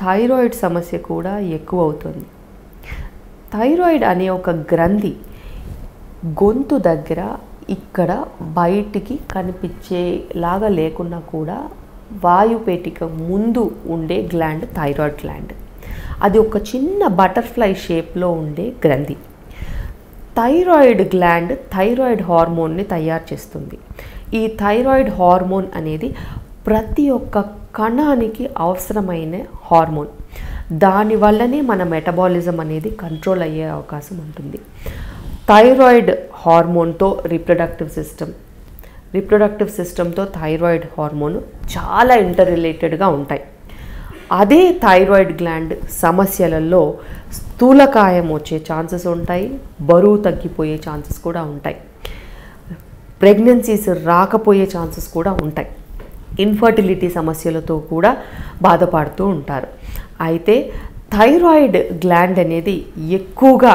Thyroid సమస్య కూడా ఎక్కువ అవుతుంది. థైరాయిడ్ అనే ఒక గ్రంథి గొంతు దగ్గర ఇక్కడ బయటికి కనిపించేలాగా లేకున్నా కూడా వాయుపేటిక ముందు ఉండే గ్లాండ్ థైరాయిడ్ గ్లాండ్. అది ఒక చిన్న బటర్ఫ్లై షేప్లో ఉండే గ్రంథి. థైరాయిడ్ గ్లాండ్ థైరాయిడ్ హార్మోన్ని తయారు చేస్తుంది. ఈ థైరాయిడ్ హార్మోన్ అనేది ప్రతి ఒక్క కణానికి అవసరమైన హార్మోన్. దానివల్లనే మన మెటబాలిజం అనేది కంట్రోల్ అయ్యే అవకాశం ఉంటుంది. థైరాయిడ్ హార్మోన్తో రిప్రొడక్టివ్ సిస్టమ్తో థైరాయిడ్ హార్మోన్ చాలా ఇంటర్ రిలేటెడ్గా ఉంటాయి. అదే థైరాయిడ్ గ్లాండ్ సమస్యలలో స్థూలకాయం వచ్చే ఛాన్సెస్ ఉంటాయి, బరువు తగ్గిపోయే ఛాన్సెస్ కూడా ఉంటాయి, ప్రెగ్నెన్సీస్ రాకపోయే ఛాన్సెస్ కూడా ఉంటాయి, ఇన్ఫర్టిలిటీ సమస్యలతో కూడా బాధపడుతూ ఉంటారు. అయితే థైరాయిడ్ గ్లాండ్ అనేది ఎక్కువగా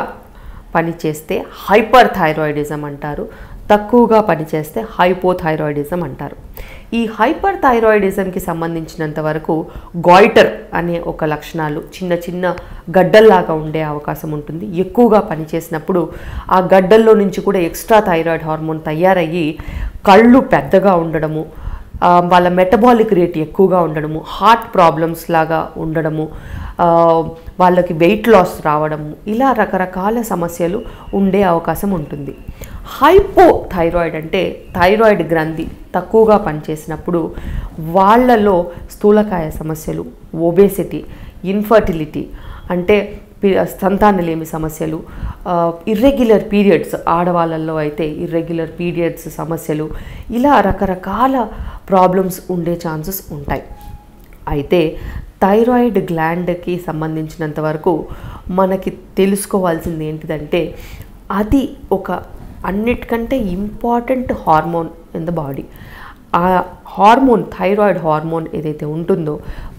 పనిచేస్తే హైపర్ థైరాయిడిజం అంటారు, తక్కువగా పనిచేస్తే హైపోథైరాయిడిజం అంటారు. ఈ హైపర్ థైరాయిడిజంకి సంబంధించినంత వరకు గాయిటర్ అనే ఒక లక్షణాలు చిన్న చిన్న గడ్డల్లాగా ఉండే అవకాశం ఉంటుంది. ఎక్కువగా పనిచేసినప్పుడు ఆ గడ్డల్లో నుంచి కూడా ఎక్స్ట్రా థైరాయిడ్ హార్మోన్ తయారయ్యి కళ్ళు పెద్దగా ఉండడము, వాళ్ళ మెటబాలిక్ రేట్ ఎక్కువగా ఉండడము, హార్ట్ ప్రాబ్లమ్స్ లాగా ఉండడము, వాళ్ళకి వెయిట్ లాస్ రావడము, ఇలా రకరకాల సమస్యలు ఉండే అవకాశం ఉంటుంది. హైపోథైరాయిడ్ అంటే థైరాయిడ్ గ్రంథి తక్కువగా పనిచేసినప్పుడు వాళ్ళలో స్థూలకాయ సమస్యలు, ఒబేసిటీ, ఇన్ఫర్టిలిటీ అంటే సంతానలేమి సమస్యలు, ఇర్రెగ్యులర్ పీరియడ్స్, ఆడవాళ్ళల్లో అయితే ఇర్రెగ్యులర్ పీరియడ్స్ సమస్యలు, ఇలా రకరకాల ప్రాబ్లమ్స్ ఉండే ఛాన్సెస్ ఉంటాయి. అయితే థైరాయిడ్ గ్లాండ్కి సంబంధించినంత వరకు మనకి తెలుసుకోవాల్సింది ఏంటిదంటే అది ఒక అన్నిటికంటే important hormone in the body. ఆ హార్మోన్, థైరాయిడ్ హార్మోన్ ఏదైతే ఉంటుందో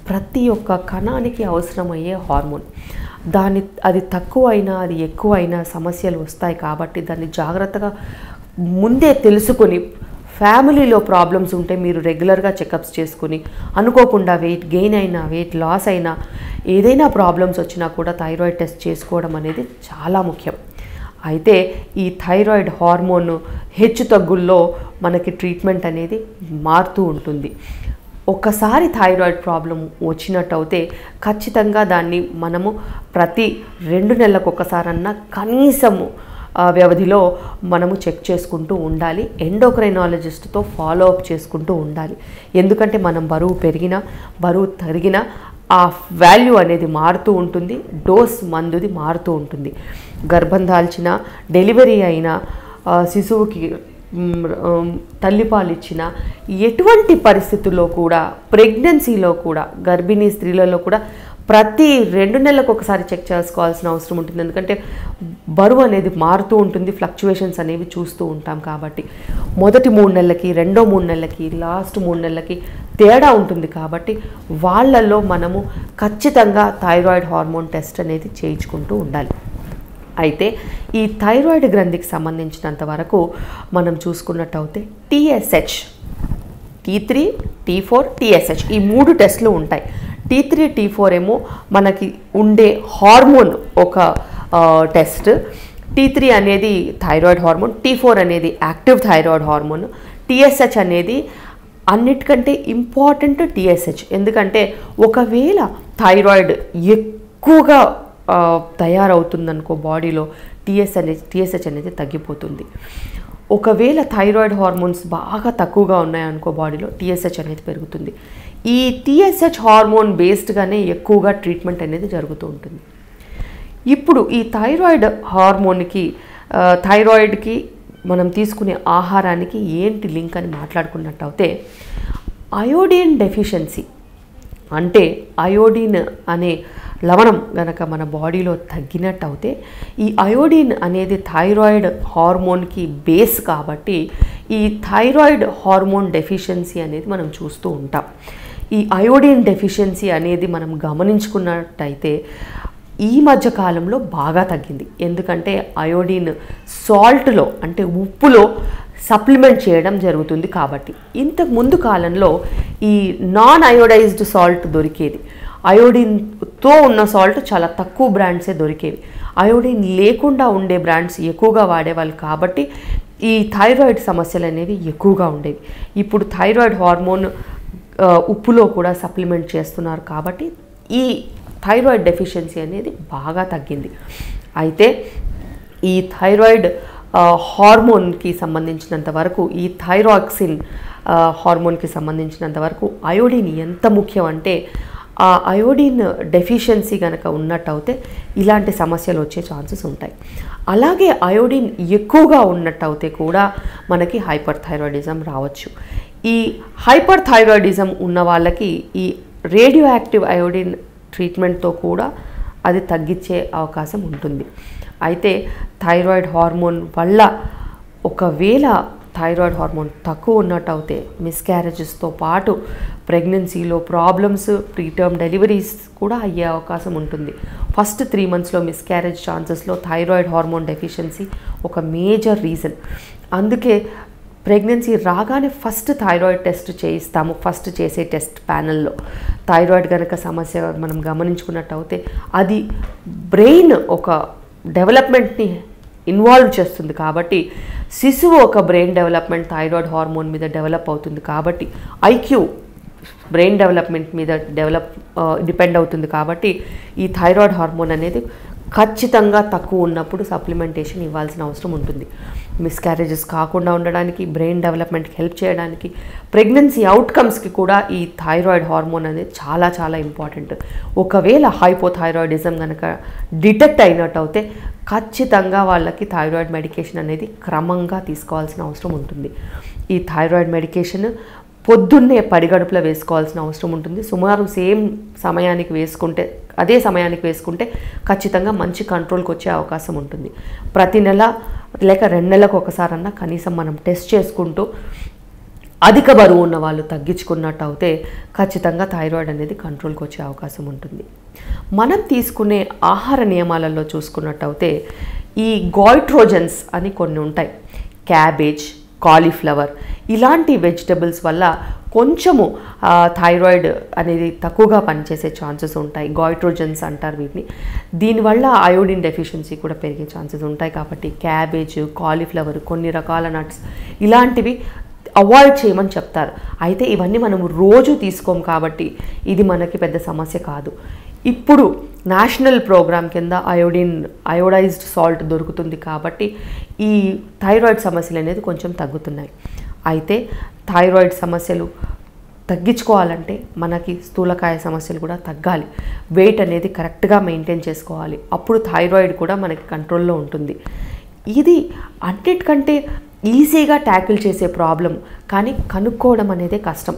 ప్రతి ఒక్క కణానికి అవసరమయ్యే హార్మోన్. అది తక్కువైనా అది ఎక్కువైనా సమస్యలు వస్తాయి. కాబట్టి దాన్ని జాగ్రత్తగా ముందే తెలుసుకొని, ఫ్యామిలీలో ప్రాబ్లమ్స్ ఉంటే మీరు రెగ్యులర్గా చెకప్స్ చేసుకుని, అనుకోకుండా వెయిట్ గెయిన్ అయినా వెయిట్ లాస్ అయినా ఏదైనా ప్రాబ్లమ్స్ వచ్చినా కూడా థైరాయిడ్ టెస్ట్ చేసుకోవడం అనేది చాలా ముఖ్యం. అయితే ఈ థైరాయిడ్ హార్మోన్ హెచ్చు తగ్గుల్లో మనకి ట్రీట్మెంట్ అనేది మారుతూ ఉంటుంది. ఒక్కసారి థైరాయిడ్ ప్రాబ్లం వచ్చినట్టు అయితే ఖచ్చితంగా దాన్ని మనము ప్రతి 2 నెలలకు ఒకసారన్నా కనీసము వ్యవధిలో మనము చెక్ చేసుకుంటూ ఉండాలి. ఎండోక్రైనాలజిస్ట్తో ఫాలో అప్ చేసుకుంటూ ఉండాలి. ఎందుకంటే మనం బరువు పెరిగినా బరువు తరిగినా ఆ వాల్యూ అనేది మారుతూ ఉంటుంది, డోస్ మందుది మారుతూ ఉంటుంది. గర్భం దాల్చిన, డెలివరీ అయిన శిశువుకి తల్లిపాలు ఇచ్చిన ఎటువంటి పరిస్థితుల్లో కూడా, ప్రెగ్నెన్సీలో కూడా, గర్భిణీ స్త్రీలలో కూడా ప్రతి 2 నెలలకు ఒకసారి చెక్ చేసుకోవాల్సిన అవసరం ఉంటుంది. ఎందుకంటే బరువు అనేది మారుతూ ఉంటుంది, ఫ్లక్చువేషన్స్ అనేవి చూస్తూ ఉంటాం. కాబట్టి మొదటి 3 నెలలకి, రెండో 3 నెలలకి, లాస్ట్ 3 నెలలకి తేడా ఉంటుంది. కాబట్టి వాళ్ళల్లో మనము ఖచ్చితంగా థైరాయిడ్ హార్మోన్ టెస్ట్ అనేది చేయించుకుంటూ ఉండాలి. అయితే ఈ థైరాయిడ్ గ్రంథికి సంబంధించినంత వరకు మనం చూసుకున్నట్టయితే TSH, T3, T4, TSH ఈ 3 టెస్టులు ఉంటాయి. T3, T4 ఏమో మనకి ఉండే హార్మోన్ ఒక టెస్ట్. T3 అనేది థైరాయిడ్ హార్మోన్, T4 అనేది యాక్టివ్ థైరాయిడ్ హార్మోన్, TSH అనేది అన్నిటికంటే ఇంపార్టెంట్ TSH. ఎందుకంటే ఒకవేళ థైరాయిడ్ ఎక్కువగా తయారవుతుందనుకో బాడీలో TSH అనేది తగ్గిపోతుంది. ఒకవేళ థైరాయిడ్ హార్మోన్స్ బాగా తక్కువగా ఉన్నాయనుకో బాడీలో TSH అనేది పెరుగుతుంది. ఈ TSH హార్మోన్ బేస్డ్గానే ఎక్కువగా ట్రీట్మెంట్ అనేది జరుగుతూ ఉంటుంది. ఇప్పుడు ఈ థైరాయిడ్ హార్మోన్కి, థైరాయిడ్కి మనం తీసుకునే ఆహారానికి ఏంటి లింక్ అని మాట్లాడుకున్నట్టయితే అయోడిన్ డెఫిషియన్సీ అంటే అయోడిన్ అనే లవణం గనక మన బాడీలో తగ్గినట్టయితే, ఈ అయోడిన్ అనేది థైరాయిడ్ హార్మోన్కి బేస్ కాబట్టి ఈ థైరాయిడ్ హార్మోన్ డెఫిషియన్సీ అనేది మనం చూస్తూ ఉంటాం. ఈ అయోడిన్ డెఫిషియన్సీ అనేది మనం గమనించుకున్నట్టయితే ఈ మధ్య కాలంలో బాగా తగ్గింది. ఎందుకంటే అయోడిన్ సాల్ట్లో అంటే ఉప్పులో సప్లిమెంట్ చేయడం జరుగుతుంది. కాబట్టి ఇంతకు ముందు కాలంలో ఈ నాన్ అయోడైజ్డ్ సాల్ట్ దొరికేది. అయోడిన్తో ఉన్న సాల్ట్ చాలా తక్కువ బ్రాండ్సే దొరికేవి. అయోడిన్ లేకుండా ఉండే బ్రాండ్స్ ఎక్కువగా వాడేవాళ్ళు కాబట్టి ఈ థైరాయిడ్ సమస్యలు అనేవి ఎక్కువగా ఉండేవి. ఇప్పుడు థైరాయిడ్ హార్మోన్ ఉప్పులో కూడా సప్లిమెంట్ చేస్తున్నారు కాబట్టి ఈ థైరాయిడ్ డెఫిషియన్సీ అనేది బాగా తగ్గింది. అయితే ఈ థైరాయిడ్ హార్మోన్కి సంబంధించినంత వరకు, ఈ థైరాక్సిన్ హార్మోన్కి సంబంధించినంత వరకు అయోడిన్ ఎంత ముఖ్యం అంటే ఆ అయోడిన్ డెఫిషియన్సీ కనుక ఉన్నట్టయితే ఇలాంటి సమస్యలు వచ్చే ఛాన్సెస్ ఉంటాయి. అలాగే అయోడిన్ ఎక్కువగా ఉన్నట్టయితే కూడా మనకి హైపర్ థైరాయిడిజం రావచ్చు. ఈ హైపర్ థైరాయిడిజం ఉన్న వాళ్ళకి ఈ రేడియో యాక్టివ్ అయోడిన్ ట్రీట్మెంట్తో కూడా అది తగ్గించే అవకాశం ఉంటుంది. అయితే థైరాయిడ్ హార్మోన్ వల్ల ఒకవేళ థైరాయిడ్ హార్మోన్ తక్కువ ఉన్నట్టయితే మిస్క్యారేజెస్తో పాటు ప్రెగ్నెన్సీలో ప్రాబ్లమ్స్, ప్రీటర్మ్ డెలివరీస్ కూడా అయ్యే అవకాశం ఉంటుంది. ఫస్ట్ 3 monthsలో మిస్క్యారేజ్ ఛాన్సెస్లో థైరాయిడ్ హార్మోన్ డెఫిషియన్సీ ఒక మేజర్ రీజన్. అందుకే ప్రెగ్నెన్సీ రాగానే ఫస్ట్ థైరాయిడ్ టెస్ట్ చేయిస్తాము. ఫస్ట్ చేసే టెస్ట్ ప్యానెల్లో థైరాయిడ్ కనుక సమస్య మనం గమనించుకున్నట్టయితే అది బ్రెయిన్ ఒక డెవలప్మెంట్ని ఇన్వాల్వ్ చేస్తుంది కాబట్టి శిశువు ఒక బ్రెయిన్ డెవలప్మెంట్ థైరాయిడ్ హార్మోన్ మీద డెవలప్ అవుతుంది కాబట్టి ఐక్యూ బ్రెయిన్ డెవలప్మెంట్ మీద డిపెండ్ అవుతుంది కాబట్టి ఈ థైరాయిడ్ హార్మోన్ అనేది ఖచ్చితంగా తక్కువ ఉన్నప్పుడు సప్లిమెంటేషన్ ఇవ్వాల్సిన అవసరం ఉంటుంది. మిస్క్యారేజెస్ కాకుండా ఉండడానికి, బ్రెయిన్ డెవలప్మెంట్కి హెల్ప్ చేయడానికి, ప్రెగ్నెన్సీ అవుట్కమ్స్కి కూడా ఈ థైరాయిడ్ హార్మోన్ అనేది చాలా చాలా ఇంపార్టెంట్. ఒకవేళ హైపోథైరాయిడిజం కనుక డిటెక్ట్ అయినట్టయితే ఖచ్చితంగా వాళ్ళకి థైరాయిడ్ మెడికేషన్ అనేది క్రమంగా తీసుకోవాల్సిన అవసరం ఉంటుంది. ఈ థైరాయిడ్ మెడికేషన్ పొద్దున్నే పడిగడుపులో వేసుకోవాల్సిన అవసరం ఉంటుంది. సుమారు అదే సమయానికి వేసుకుంటే ఖచ్చితంగా మంచి కంట్రోల్కి వచ్చే అవకాశం ఉంటుంది. ప్రతి నెల లేక 2 నెలలకు ఒకసారన్నా కనీసం మనం టెస్ట్ చేసుకుంటూ అధిక బరువు ఉన్న వాళ్ళు తగ్గించుకున్నట్టు అయితే ఖచ్చితంగా థైరాయిడ్ అనేది కంట్రోల్కి వచ్చే అవకాశం ఉంటుంది. మనం తీసుకునే ఆహార నియమాలలో చూసుకున్నట్టయితే ఈ గాయిట్రోజన్స్ అని కొన్ని ఉంటాయి. క్యాబేజ్, కాలీఫ్లవర్ ఇలాంటి వెజిటబుల్స్ వల్ల కొంచెము థైరాయిడ్ అనేది తక్కువగా పనిచేసే ఛాన్సెస్ ఉంటాయి. గాయిట్రోజన్స్ అంటారు వీటిని. దీనివల్ల అయోడిన్ డెఫిషియన్సీ కూడా పెరిగే ఛాన్సెస్ ఉంటాయి కాబట్టి క్యాబేజ్, కాలీఫ్లవర్, కొన్ని రకాల నట్స్ ఇలాంటివి అవాయిడ్ చేయమని చెప్తారు. అయితే ఇవన్నీ మనము రోజు తీసుకోం కాబట్టి ఇది మనకి పెద్ద సమస్య కాదు. ఇప్పుడు నేషనల్ ప్రోగ్రామ్ కింద అయోడైజ్డ్ సాల్ట్ దొరుకుతుంది కాబట్టి ఈ థైరాయిడ్ సమస్యలు అనేది కొంచెం తగ్గుతున్నాయి. అయితే థైరాయిడ్ సమస్యలు తగ్గించుకోవాలంటే మనకి స్థూలకాయ సమస్యలు కూడా తగ్గాలి. వెయిట్ అనేది కరెక్ట్గా మెయింటైన్ చేసుకోవాలి. అప్పుడు థైరాయిడ్ కూడా మనకి కంట్రోల్లో ఉంటుంది. ఇది అన్నిటికంటే ఈజీగా ట్యాకిల్ చేసే ప్రాబ్లం, కానీ కనుక్కోవడం అనేదే కష్టం.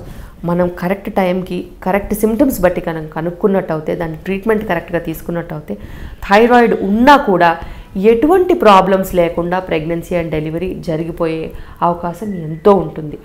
మనం కరెక్ట్ టైంకి కరెక్ట్ సిమ్టమ్స్ బట్టి కనుక్కున్నట్టు అయితే, దాని ట్రీట్మెంట్ కరెక్ట్గా తీసుకున్నట్టు అయితే థైరాయిడ్ ఉన్నా కూడా ఎటువంటి ప్రాబ్లమ్స్ లేకుండా ప్రెగ్నెన్సీ అండ్ డెలివరీ జరిగిపోయే అవకాశం ఎంతో ఉంటుంది.